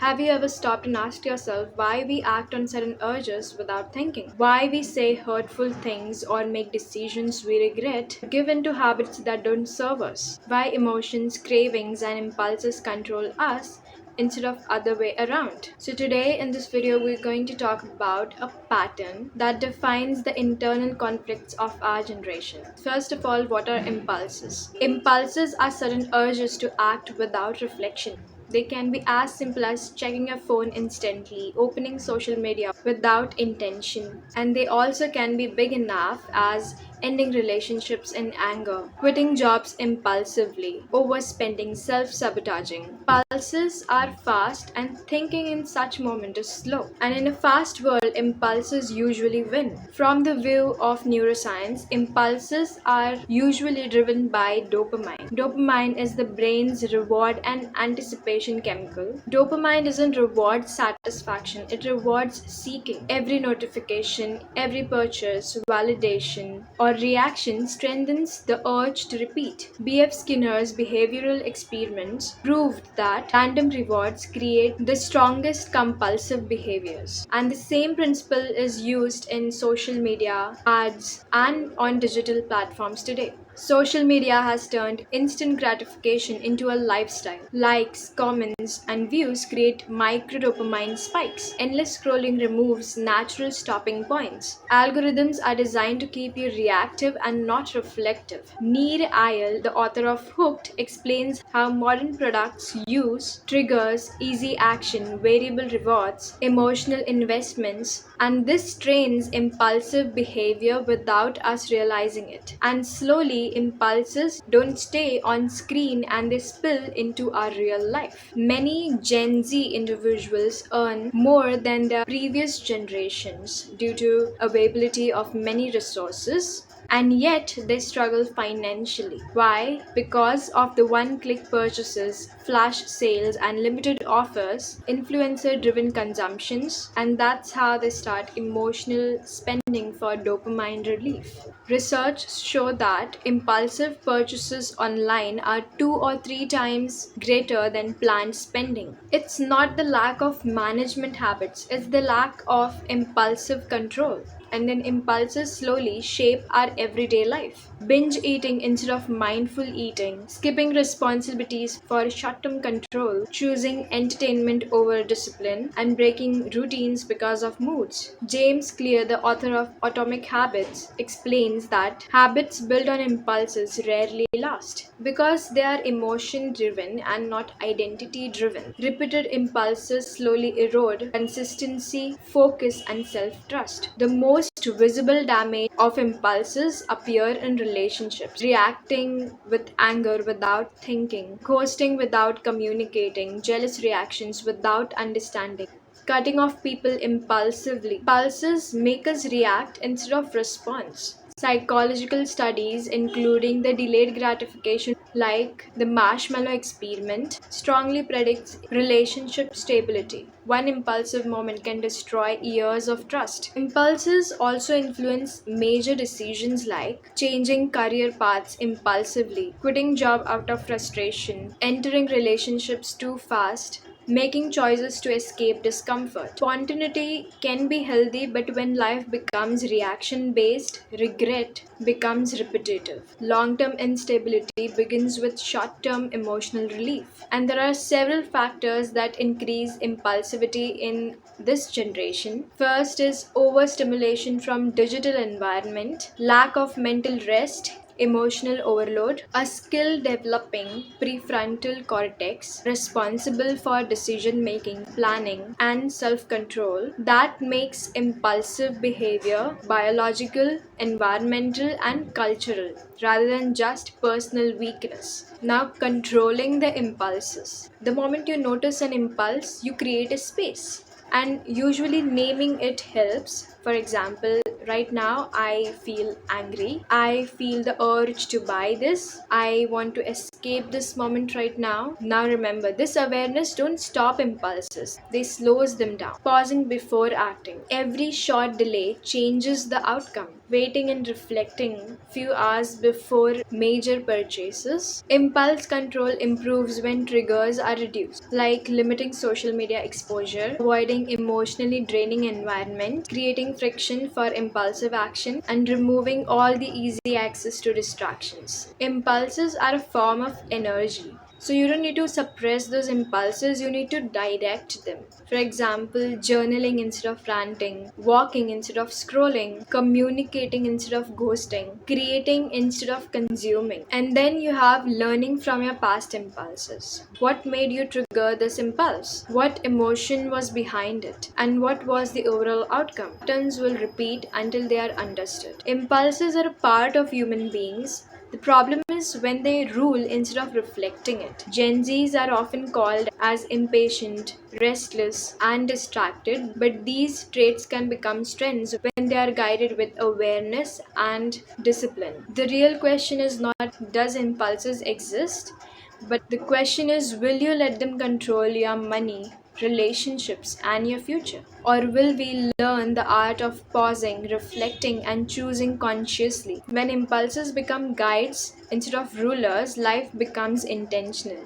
Have you ever stopped and asked yourself why we act on certain urges without thinking? Why we say hurtful things or make decisions we regret, give in to habits that don't serve us? Why emotions, cravings, and impulses control us instead of other way around. So today in this video we're going to talk about a pattern that defines the internal conflicts of our generation. First of all, what are impulses? Impulses are sudden urges to act without reflection. They can be as simple as checking your phone instantly, opening social media without intention, and they also can be big enough as ending relationships in anger, quitting jobs impulsively, overspending, self sabotaging. Pulses are fast, and thinking in such moments is slow. And in a fast world, impulses usually win. From the view of neuroscience, impulses are usually driven by dopamine. Dopamine is the brain's reward and anticipation chemical. Dopamine doesn't reward satisfaction, it rewards seeking. Every notification, every purchase, validation, or reaction strengthens the urge to repeat. B.F. Skinner's behavioral experiments proved that random rewards create the strongest compulsive behaviors. And the same principle is used in social media, ads, and on digital platforms today. Social media has turned instant gratification into a lifestyle. Likes, comments, and views create micro dopamine spikes. Endless scrolling removes natural stopping points. Algorithms are designed to keep you reactive and not reflective. Nir Eyal, the author of Hooked, explains how modern products use triggers, easy action, variable rewards, emotional investments, and this trains impulsive behavior without us realizing it. And slowly, impulses don't stay on screen and they spill into our real life. Many Gen Z individuals earn more than their previous generations due to availability of many resources, and yet they struggle financially. Why? Because of the one click purchases, flash sales, and limited offers, influencer driven consumptions, and that's how they start emotional spending for dopamine relief. Research show that impulsive purchases online are 2 or 3 times greater than planned spending. It's not the lack of management habits, it's the lack of impulsive control. And then impulses slowly shape our everyday life. Binge eating instead of mindful eating, skipping responsibilities for short term control, choosing entertainment over discipline, and breaking routines because of moods. James Clear, the author of Atomic Habits, explains that habits built on impulses rarely last because they are emotion driven and not identity driven. Repeated impulses slowly erode consistency, focus, and self trust. The most visible damage of impulses appear in relationships, reacting with anger without thinking, ghosting without communicating, jealous reactions without understanding, cutting off people impulsively. Impulses make us react instead of response. Psychological studies, including the delayed gratification like the marshmallow experiment, strongly predicts relationship stability. One impulsive moment can destroy years of trust. Impulses also influence major decisions like changing career paths impulsively, quitting job out of frustration, entering relationships too fast, making choices to escape discomfort. Spontaneity can be healthy, but when life becomes reaction based, regret becomes repetitive. Long term instability begins with short term emotional relief. And there are several factors that increase impulsivity in this generation. First is overstimulation from digital environment, lack of mental rest, emotional overload, a skill developing prefrontal cortex responsible for decision making, planning, and self control that makes impulsive behavior biological, environmental, and cultural rather than just personal weakness. Now, controlling the impulses. The moment you notice an impulse, you create a space, and usually naming it helps. For example, right now I feel angry, I feel the urge to buy this, I want to escape this moment right now. Now remember, this awareness don't stop impulses, they slows them down. Pausing before acting, every short delay changes the outcome. waiting and reflecting few hours before major purchases. Impulse control improves when triggers are reduced, like limiting social media exposure, avoiding emotionally draining environment, creating friction for impulsive action, and removing all the easy access to distractions. Impulses are a form of energy. So you don't need to suppress those impulses, you need to direct them. For example, journaling instead of ranting, walking instead of scrolling, communicating instead of ghosting, creating instead of consuming. And then you have learning from your past impulses. What made you trigger this impulse? What emotion was behind it? And what was the overall outcome? Patterns will repeat until they are understood. Impulses are a part of human beings. The problem is when they rule instead of reflecting it. Gen Zs are often called as impatient, restless, and distracted, but these traits can become strengths when they are guided with awareness and discipline. The real question is not does impulses exist, but the question is will you let them control your money, relationships, and your future? Or will we learn the art of pausing, reflecting, and choosing consciously? When impulses become guides instead of rulers, life becomes intentional.